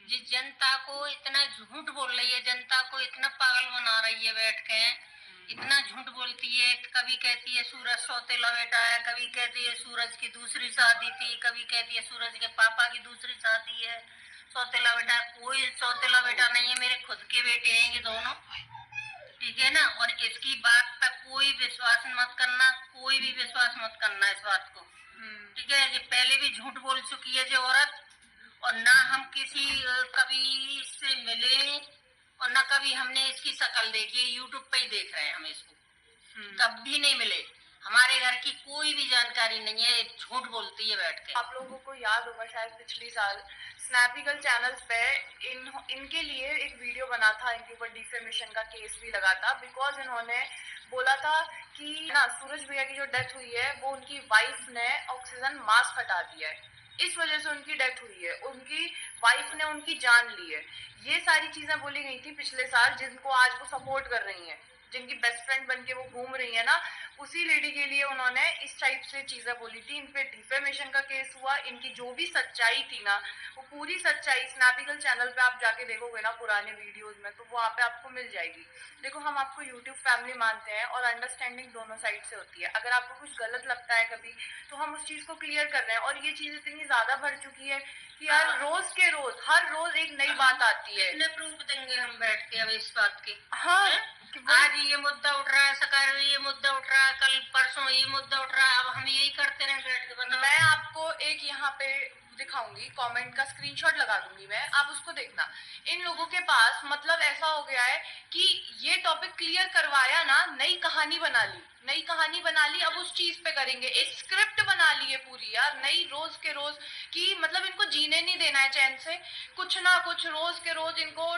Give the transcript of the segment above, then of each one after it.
जिस जनता को इतना झूठ बोल रही है, जनता को इतना पागल बना रही है बैठ के, इतना झूठ बोलती है। कभी कहती है सूरज सौतेला बेटा है, कभी कहती है सूरज की दूसरी शादी थी, कभी कहती है सूरज के पापा की दूसरी शादी है। सौतेला बेटा, कोई सौतेला बेटा नहीं है, मेरे खुद के बेटे हैं ये दोनों, ठीक है ना। और इसकी बात पर कोई विश्वास मत करना, कोई भी विश्वास मत करना इस बात को, ठीक है। ये पहले भी झूठ बोल चुकी है जो औरत, और ना हम किसी कभी इससे मिले और ना कभी हमने इसकी शक्ल देखी है। यूट्यूब पे ही देख रहे हैं हम इसको, तब भी नहीं मिले। हमारे घर की कोई भी जानकारी नहीं है, झूठ बोलती है बैठ के। आप लोगों को याद होगा शायद पिछली साल स्नैपी गर्ल चैनल्स पे इनके लिए एक वीडियो बना था, इनके ऊपर डिफेमेशन का केस भी लगा था, बिकॉज इन्होंने बोला था कि ना सूरज भैया की जो डेथ हुई है वो उनकी वाइफ ने ऑक्सीजन मास्क हटा दिया है, इस वजह से उनकी डेथ हुई है, उनकी वाइफ ने उनकी जान ली है। ये सारी चीजें बोली गई थी पिछले साल, जिनको आज वो सपोर्ट कर रही हैं, जिनकी बेस्ट फ्रेंड बन के वो घूम रही है ना, उसी लेडी के लिए उन्होंने इस टाइप से चीजें बोली थी। इन पे डिफेमेशन का केस हुआ। इनकी जो भी सच्चाई थी ना, वो पूरी सच्चाई स्नैपी गर्ल चैनल पे आप जाके देखोगे ना पुराने वीडियोस में, तो वहाँ पे आपको मिल जाएगी। देखो, हम आपको यूट्यूब फैमिली मानते हैं और अंडरस्टैंडिंग दोनों साइड से होती है। अगर आपको कुछ गलत लगता है कभी, तो हम उस चीज को क्लियर कर रहे हैं। और ये चीज इतनी ज्यादा बढ़ चुकी है कि यार रोज के रोज हर रोज एक नई बात आती है। कितने प्रूफ देंगे हम बैठ के अब इस बात के? हाँ, आज ये मुद्दा उठ रहा है, सकार ये मुद्दा उठ रहा है, कल परसों ये मुद्दा उठ रहा है, अब हम यही करते रहे बैठ के। मैं आपको एक यहाँ पे दिखाऊंगी, कमेंट का स्क्रीनशॉट लगा दूंगी मैं, आप उसको देखना। इन लोगों के पास मतलब ऐसा हो गया है कि ये टॉपिक क्लियर करवाया ना, नई कहानी बना ली, नई कहानी बना ली, अब उस चीज पे करेंगे। एक स्क्रिप्ट बना ली है पूरी यार, नई रोज के रोज की, मतलब इनको जीने नहीं देना है चैन से। कुछ ना कुछ रोज के रोज इनको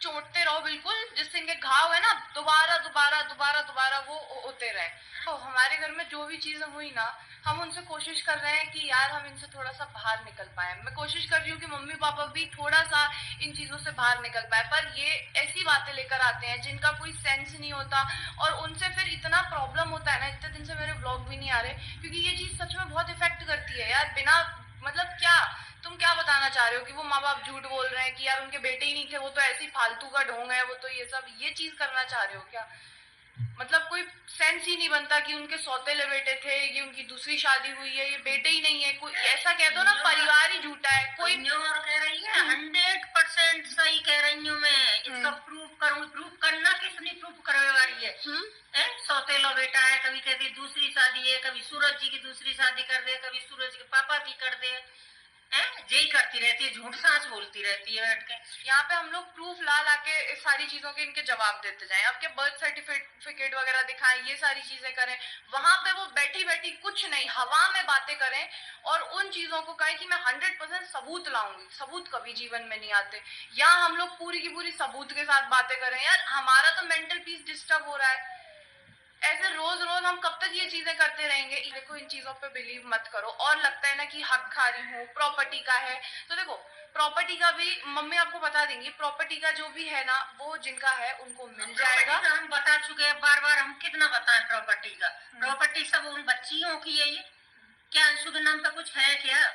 चोटते रहो बिल्कुल, जिससे इनके घाव है ना दोबारा दोबारा दोबारा दोबारा वो होते रहे। तो हमारे घर में जो भी चीजें हुई ना, हम उनसे कोशिश कर रहे हैं कि यार हम इनसे थोड़ा सा बाहर निकल पाए। मैं कोशिश कर रही हूँ कि मम्मी पापा भी थोड़ा सा इन चीजों से बाहर निकल पाए, पर ये ऐसी बातें लेकर आते हैं जिनका कोई सेंस नहीं होता, और उनसे फिर इतना प्रॉब्लम होता है ना। इतने दिन से मेरे व्लॉग भी नहीं आ रहे, क्योंकि ये चीज सच में बहुत इफेक्ट करती है यार। बिना मतलब क्या तुम क्या बताना चाह रहे हो कि वो माँ बाप झूठ बोल रहे हैं कि यार उनके बेटे ही नहीं थे, वो तो ऐसी फालतू का ढोंग है, वो तो ये सब ये चीज करना चाह रहे हो क्या? मतलब कोई सेंस ही नहीं बनता कि उनके सौतेले बेटे थे, ये उनकी दूसरी शादी हुई है, ये बेटे ही नहीं है। कोई ऐसा कह दो ना, परिवार ही झूठा है। कोई और कह रही है 100% सही कह रही हूँ मैं, इसका प्रूफ करूँ। प्रूफ करना किसने प्रूफ करने वाली है? सौतेला बेटा है, कभी कहती दूसरी शादी है, कभी सूरज जी की दूसरी शादी कर दे, कभी सूरज के पापा की कर दे, यही करती रहती है, झूठ सांस बोलती रहती है बैठ के। यहाँ पे हम लोग प्रूफ ला ला के इस सारी चीजों के इनके जवाब देते जाएं। आपके बर्थ सर्टिफिकेट वगैरह दिखाएं, ये सारी चीजें करें। वहां पे वो बैठी बैठी कुछ नहीं, हवा में बातें करें, और उन चीजों को कहें कि मैं 100% सबूत लाऊंगी। सबूत कभी जीवन में नहीं आते। या हम लोग पूरी की पूरी सबूत के साथ बातें करें। यार हमारा तो मेंटल पीस डिस्टर्ब हो रहा है। ऐसे रोज रोज हम कब तक ये चीजें करते रहेंगे? देखो, इन चीजों पे बिलीव मत करो। और लगता है ना कि हक खा रही हूँ, प्रॉपर्टी का है, तो देखो प्रॉपर्टी का भी मम्मी आपको बता देंगी। प्रॉपर्टी का जो भी है ना, वो जिनका है उनको मिल जाएगा। हम बता चुके हैं बार बार, हम कितना बताएं प्रॉपर्टी का। प्रॉपर्टी सब उन बच्चियों की है। ये क्या अंशु के नाम पे कुछ है क्या?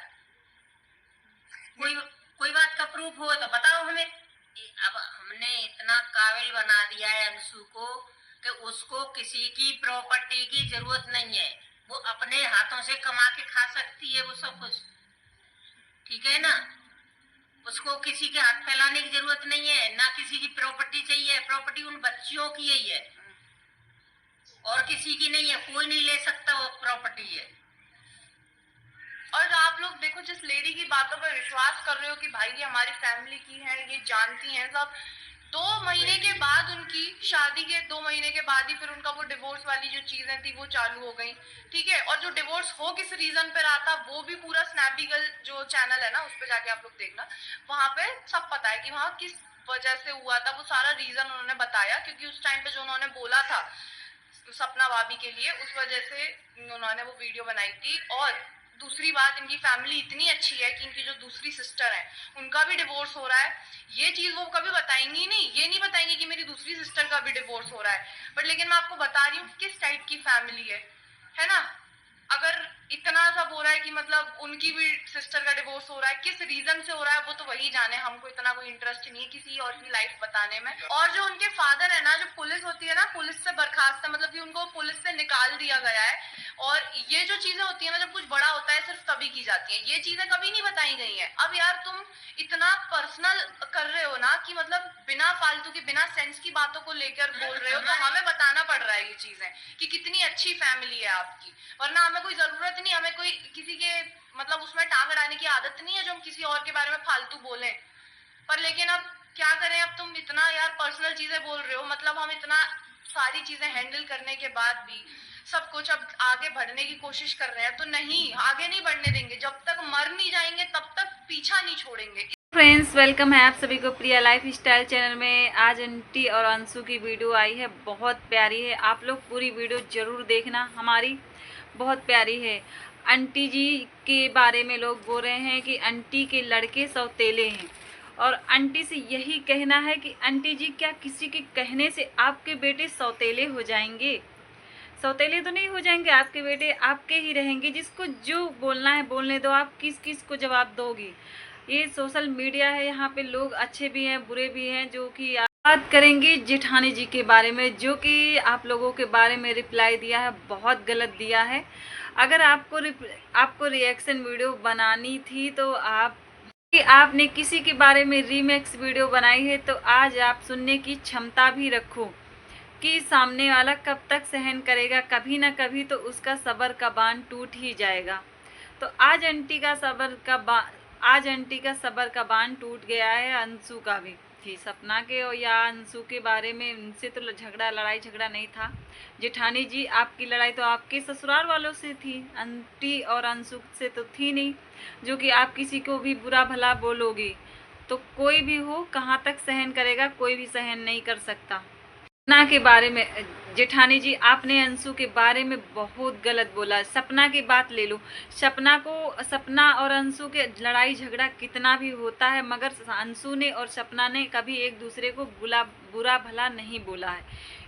कोई बात का प्रूफ हो तो बताओ हमें। अब हमने इतना काबिल बना दिया है अंशु को कि उसको किसी की प्रॉपर्टी की जरूरत नहीं है। वो अपने हाथों से कमा के खा सकती है वो सब कुछ, ठीक है ना। उसको किसी के हाथ फैलाने की जरूरत नहीं है, ना किसी की प्रॉपर्टी चाहिए। प्रॉपर्टी उन बच्चियों की ही है और किसी की नहीं है। कोई नहीं ले सकता, वो प्रॉपर्टी है। और आप लोग देखो, जिस लेडी की बातों पर विश्वास कर रहे हो कि भाई ये हमारी फैमिली की है, ये जानती हैं सब, 2 महीने के बाद, उनकी शादी के 2 महीने के बाद ही फिर उनका वो डिवोर्स वाली जो चीजें थी वो चालू हो गई, ठीक है। और जो डिवोर्स हो किस रीजन पे रहा था, वो भी पूरा स्नैपी गर्ल जो चैनल है ना, उस पर जाके आप लोग देखना, वहां पे सब पता है कि वहां किस वजह से हुआ था। वो सारा रीजन उन्होंने बताया, क्योंकि उस टाइम पे जो उन्होंने बोला था सपना भाभी के लिए, उस वजह से उन्होंने वो वीडियो बनाई थी। और दूसरी बात, इनकी फैमिली इतनी अच्छी है कि इनकी जो दूसरी सिस्टर है उनका भी डिवोर्स हो रहा है। ये चीज वो कभी बताएंगी नहीं, ये नहीं बताएंगे कि मेरी दूसरी सिस्टर का भी डिवोर्स हो रहा है। बट लेकिन मैं आपको बता रही हूँ किस टाइप की फैमिली है ना। अगर इतना सब हो रहा है कि मतलब उनकी भी सिस्टर का डिवोर्स हो रहा है, किस रीजन से हो रहा है वो तो वही जाने, हमको इतना कोई इंटरेस्ट नहीं है किसी और की लाइफ बताने में। और जो उनके फादर है ना, जो पुलिस होती है ना, पुलिस से बर्खास्त है, मतलब कि उनको पुलिस से निकाल दिया गया है। और ये जो चीजें होती है ना, जब कुछ बड़ा होता है सिर्फ तभी की जाती है, ये चीजें कभी नहीं बताई गई है। अब यार तुम इतना पर्सनल कर रहे हो ना कि मतलब बिना फालतू की, बिना सेंस की बातों को लेकर बोल रहे हो, तो हमें बताना पड़ रहा है ये चीजें कि कितनी अच्छी फैमिली है आपकी। वरना हमें कोई जरूरत नहीं, हमें कोई किसी के मतलब उसमें टांग अड़ाने की आदत नहीं है जो हम किसी और के बारे में फालतू बोलें। पर लेकिन अब क्या करें, अब तुम इतना यार पर्सनल चीजें बोल रहे हो, मतलब हम इतना सारी चीजें हैंडल करने के बाद भी सब कुछ अब आगे बढ़ने की कोशिश कर रहे हैं, तो नहीं, आगे नहीं बढ़ने देंगे, जब तक मर नहीं जाएंगे तब तक पीछा नहीं छोड़ेंगे। फ्रेंड्स, वेलकम है आप सभी को प्रिया लाइफ स्टाइल चैनल में। आज आंटी और अंशु की वीडियो आई है, बहुत प्यारी है। आप लोग पूरी वीडियो जरूर देखना, हमारी बहुत प्यारी है। आंटी जी के बारे में लोग बोल रहे हैं कि आंटी के लड़के सौतेले हैं, और आंटी से यही कहना है कि आंटी जी, क्या किसी के कहने से आपके बेटे सौतेले हो जाएंगे? सौतेले तो नहीं हो जाएंगे, आपके बेटे आपके ही रहेंगे। जिसको जो बोलना है बोलने दो, आप किस किस को जवाब दोगी? ये सोशल मीडिया है, यहाँ पे लोग अच्छे भी हैं बुरे भी हैं। जो कि बात करेंगे जेठानी जी के बारे में, जो कि आप लोगों के बारे में रिप्लाई दिया है, बहुत गलत दिया है। अगर आपको रिएक्शन वीडियो बनानी थी तो आपने किसी के बारे में रीमेक्स वीडियो बनाई है, तो आज आप सुनने की क्षमता भी रखो कि सामने वाला कब तक सहन करेगा। कभी ना कभी तो उसका सब्र का बांध टूट ही जाएगा। तो आज आंटी का सब्र का बांध टूट गया है। अंशु का भी थी, सपना के और या अंशु के बारे में उनसे तो लड़ाई झगड़ा नहीं था। जेठानी जी, आपकी लड़ाई तो आपके ससुराल वालों से थी, आंटी और अंशु से तो थी नहीं। जो कि आप किसी को भी बुरा भला बोलोगी तो कोई भी हो, कहाँ तक सहन करेगा? कोई भी सहन नहीं कर सकता। सपना के बारे में जेठानी जी, आपने अंशु के बारे में बहुत गलत बोला। सपना की बात ले लो, सपना और अंशु के लड़ाई झगड़ा कितना भी होता है, मगर अंशु ने और सपना ने कभी एक दूसरे को बुरा भला नहीं बोला है,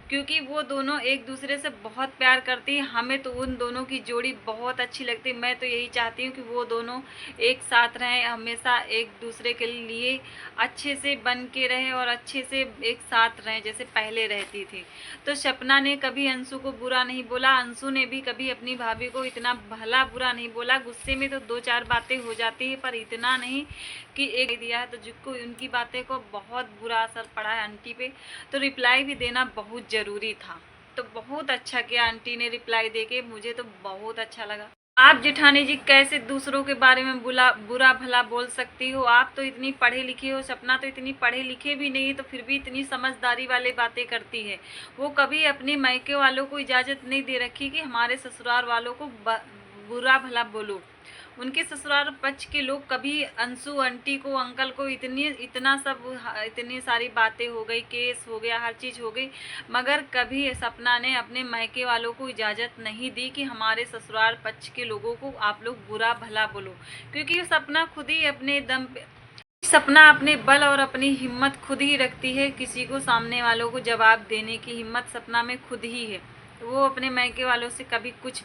क्योंकि वो दोनों एक दूसरे से बहुत प्यार करती हैं। हमें तो उन दोनों की जोड़ी बहुत अच्छी लगती है। मैं तो यही चाहती हूँ कि वो दोनों एक साथ रहें, हमेशा एक दूसरे के लिए अच्छे से बन के रहें और अच्छे से एक साथ रहें जैसे पहले रहती थी। तो सपना ने कभी अंशु को बुरा नहीं बोला, अंशु ने भी कभी अपनी भाभी को इतना भला बुरा नहीं बोला। गुस्से में तो दो चार बातें हो जाती है, पर इतना नहीं कि एक दिया है। तो जिसको उनकी बातें को बहुत बुरा असर पड़ा है आंटी पे, तो रिप्लाई भी देना बहुत ज़रूरी था। तो बहुत अच्छा किया आंटी ने रिप्लाई देके, मुझे तो बहुत अच्छा लगा। आप जेठानी जी कैसे दूसरों के बारे में बुरा भला बोल सकती हो? आप तो इतनी पढ़े लिखे हो, सपना तो इतनी पढ़े लिखे भी नहीं, तो फिर भी इतनी समझदारी वाली बातें करती है। वो कभी अपने मायके वालों को इजाज़त नहीं दे रखी कि हमारे ससुराल वालों को बुरा भला बोलो। उनके ससुराल पक्ष के लोग कभी अंशु आंटी को, अंकल को इतनी सारी बातें हो गई, केस हो गया, हर चीज़ हो गई, मगर कभी सपना ने अपने मायके वालों को इजाज़त नहीं दी कि हमारे ससुराल पक्ष के लोगों को आप लोग बुरा भला बोलो। क्योंकि सपना खुद ही अपने दम पे, सपना अपने बल और अपनी हिम्मत खुद ही रखती है। किसी को, सामने वालों को जवाब देने की हिम्मत सपना में खुद ही है। वो अपने मायके वालों से कभी कुछ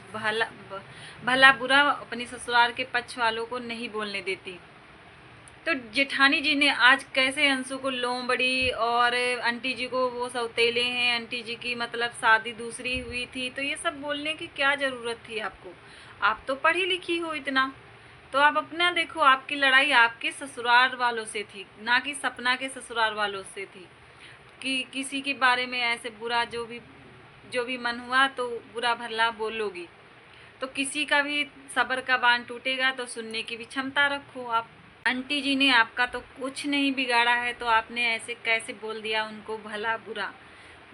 भला बुरा अपनी ससुराल के पक्ष वालों को नहीं बोलने देती। तो जेठानी जी ने आज कैसे अंशु को लोमड़ी और आंटी जी को वो सौतेले हैं, आंटी जी की मतलब शादी दूसरी हुई थी, तो ये सब बोलने की क्या ज़रूरत थी आपको? आप तो पढ़ी लिखी हो इतना, तो आप अपना देखो। आपकी लड़ाई आपके ससुराल वालों से थी, ना कि सपना के ससुराल वालों से थी। कि किसी के बारे में ऐसे बुरा जो भी मन हुआ तो बुरा भला बोलोगी, तो किसी का भी सब्र का बांध टूटेगा। तो सुनने की भी क्षमता रखो आप। आंटी जी ने आपका तो कुछ नहीं बिगाड़ा है, तो आपने ऐसे कैसे बोल दिया उनको भला बुरा?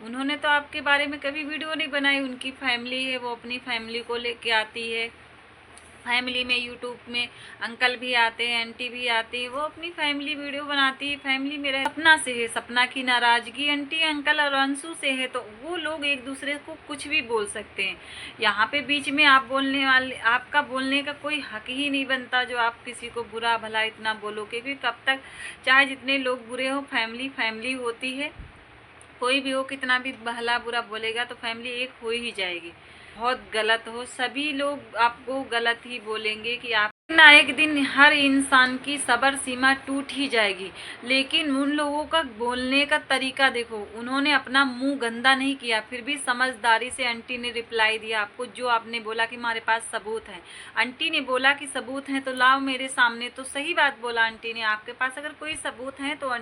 उन्होंने तो आपके बारे में कभी वीडियो नहीं बनाई। उनकी फैमिली है, वो अपनी फैमिली को लेके आती है। फैमिली में यूट्यूब में अंकल भी आते हैं, आंटी भी आती है, वो अपनी फैमिली वीडियो बनाती है, फैमिली में रह। सपना से है, सपना की नाराज़गी आंटी अंकल और अंशु से है, तो वो लोग एक दूसरे को कुछ भी बोल सकते हैं। यहाँ पे बीच में आपका बोलने का कोई हक ही नहीं बनता, जो आप किसी को बुरा भला इतना बोलो। क्योंकि कब तक, चाहे जितने लोग बुरे हो, फैमिली होती है। कोई भी हो, कितना भी भला बुरा बोलेगा तो फैमिली एक हो ही जाएगी। बहुत गलत हो। सभी लोग आपको गलत ही बोलेंगे कि आप ना एक दिन हर इंसान की सब्र सीमा टूट ही जाएगी। लेकिन उन लोगों का बोलने का तरीका देखो, उन्होंने अपना मुंह गंदा नहीं किया, फिर भी समझदारी से आंटी ने रिप्लाई दिया आपको। जो आपने बोला कि हमारे पास सबूत है, आंटी ने बोला कि सबूत हैं तो लाओ मेरे सामने। तो सही बात बोला आंटी ने, आपके पास अगर कोई सबूत है तो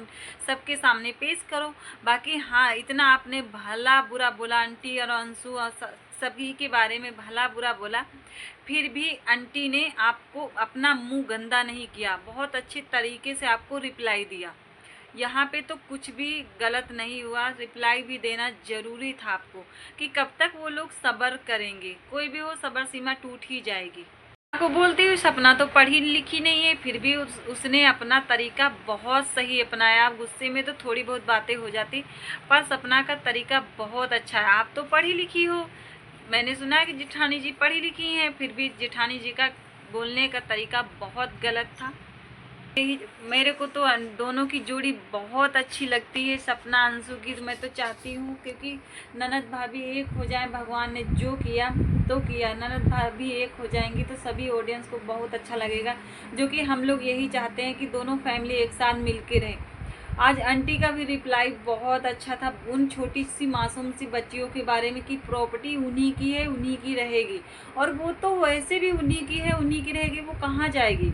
सबके सामने पेश करो। बाकी हाँ, इतना आपने भला बुरा बोला आंटी और अंशु और सभी के बारे में भला बुरा बोला, फिर भी आंटी ने आपको अपना मुंह गंदा नहीं किया, बहुत अच्छे तरीके से आपको रिप्लाई दिया। यहाँ पे तो कुछ भी गलत नहीं हुआ, रिप्लाई भी देना ज़रूरी था आपको कि कब तक वो लोग सब्र करेंगे। कोई भी हो, सब्र सीमा टूट ही जाएगी। आपको बोलती हूँ सपना तो पढ़ी लिखी नहीं है, फिर भी उसने अपना तरीका बहुत सही अपनाया। गुस्से में तो थोड़ी बहुत बातें हो जाती, पर सपना का तरीका बहुत अच्छा है। आप तो पढ़ी लिखी हो, मैंने सुना है कि जेठानी जी पढ़ी लिखी हैं, फिर भी जेठानी जी का बोलने का तरीका बहुत गलत था। मेरे को तो दोनों की जोड़ी बहुत अच्छी लगती है, सपना अंशु की। मैं तो चाहती हूँ क्योंकि ननद भाभी एक हो जाएं, भगवान ने जो किया तो किया। ननद भाभी एक हो जाएंगी तो सभी ऑडियंस को बहुत अच्छा लगेगा, जो कि हम लोग यही चाहते हैं कि दोनों फैमिली एक साथ मिल के रहें। आज आंटी का भी रिप्लाई बहुत अच्छा था उन छोटी सी मासूम सी बच्चियों के बारे में कि प्रॉपर्टी उन्हीं की है, उन्हीं की रहेगी, और वो तो वैसे भी उन्हीं की है, उन्हीं की रहेगी, वो कहाँ जाएगी।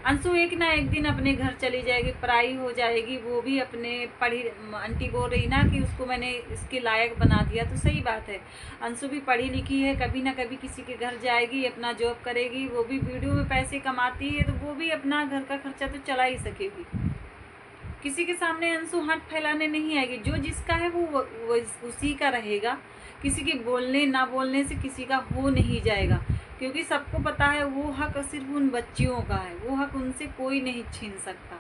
अंशु एक ना एक दिन अपने घर चली जाएगी, पराई हो जाएगी, वो भी अपने पढ़ी। आंटी बोल रही ना कि उसको मैंने इसके लायक बना दिया, तो सही बात है। अंशु भी पढ़ी लिखी है, कभी ना कभी किसी के घर जाएगी, अपना जॉब करेगी, वो भी वीडियो में पैसे कमाती है, तो वो भी अपना घर का खर्चा तो चला ही सकेगी। किसी के सामने अंशु हाथ फैलाने नहीं आएगी, जो जिसका है वो उसी का रहेगा। किसी के बोलने ना बोलने से किसी का हो नहीं जाएगा, क्योंकि सबको पता है वो हक सिर्फ उन बच्चियों का है, वो हक उनसे कोई नहीं छीन सकता।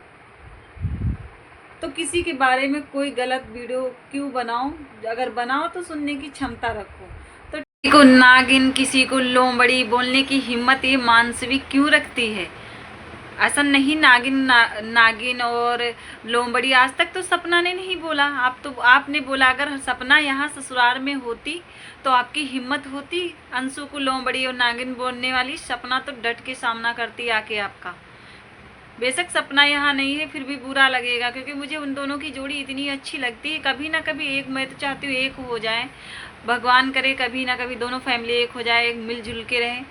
तो किसी के बारे में कोई गलत वीडियो क्यों बनाओ, अगर बनाओ तो सुनने की क्षमता रखो। तो किसी को नागिन, किसी को लोमड़ी बोलने की हिम्मत ये मानसवी क्यों रखती है। ऐसा नहीं, नागिन और लोमड़ी आज तक तो सपना ने नहीं बोला। आपने बोला। अगर सपना यहाँ ससुराल में होती तो आपकी हिम्मत होती अंशु को लोमड़ी और नागिन बोलने वाली। सपना तो डट के सामना करती आके आपका। बेशक सपना यहाँ नहीं है, फिर भी बुरा लगेगा, क्योंकि मुझे उन दोनों की जोड़ी इतनी अच्छी लगती है। कभी ना कभी एक, मैं तो चाहती हूँ एक हो जाए, भगवान करे कभी ना कभी दोनों फैमिली एक हो जाए, मिलजुल के रहें।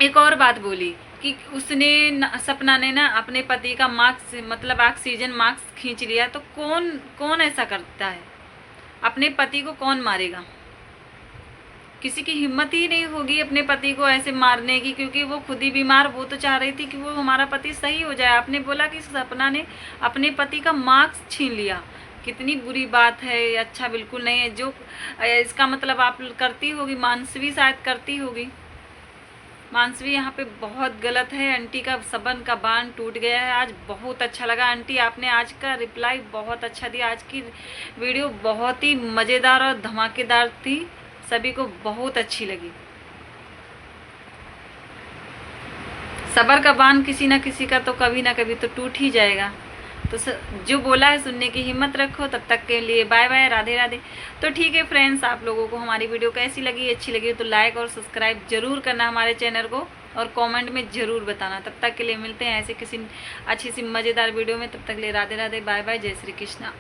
एक और बात बोली कि उसने सपना ने ना अपने पति का मार्क्स, मतलब ऑक्सीजन मार्क्स खींच लिया। तो कौन ऐसा करता है, अपने पति को कौन मारेगा। किसी की हिम्मत ही नहीं होगी अपने पति को ऐसे मारने की, क्योंकि वो खुद ही बीमार। वो तो चाह रही थी कि वो हमारा पति सही हो जाए। आपने बोला कि सपना ने अपने पति का मार्क्स छीन लिया, कितनी बुरी बात है। अच्छा बिल्कुल नहीं है। जो इसका मतलब आप करती होगी, मानसवी शायद करती होगी। मानसवी यहाँ पे बहुत गलत है। आंटी का सबन का बांध टूट गया है। आज बहुत अच्छा लगा आंटी, आपने आज का रिप्लाई बहुत अच्छा दिया। आज की वीडियो बहुत ही मज़ेदार और धमाकेदार थी, सभी को बहुत अच्छी लगी। सबर का बांध किसी ना किसी का तो कभी ना कभी तो टूट ही जाएगा। तो जो बोला है सुनने की हिम्मत रखो। तब तक के लिए बाय बाय, राधे राधे। तो ठीक है फ्रेंड्स, आप लोगों को हमारी वीडियो कैसी लगी, अच्छी लगी तो लाइक और सब्सक्राइब जरूर करना हमारे चैनल को, और कमेंट में ज़रूर बताना। तब तक के लिए मिलते हैं ऐसे किसी अच्छी सी मज़ेदार वीडियो में। तब तक के लिए राधे राधे, बाय बाय, जय श्री कृष्णा।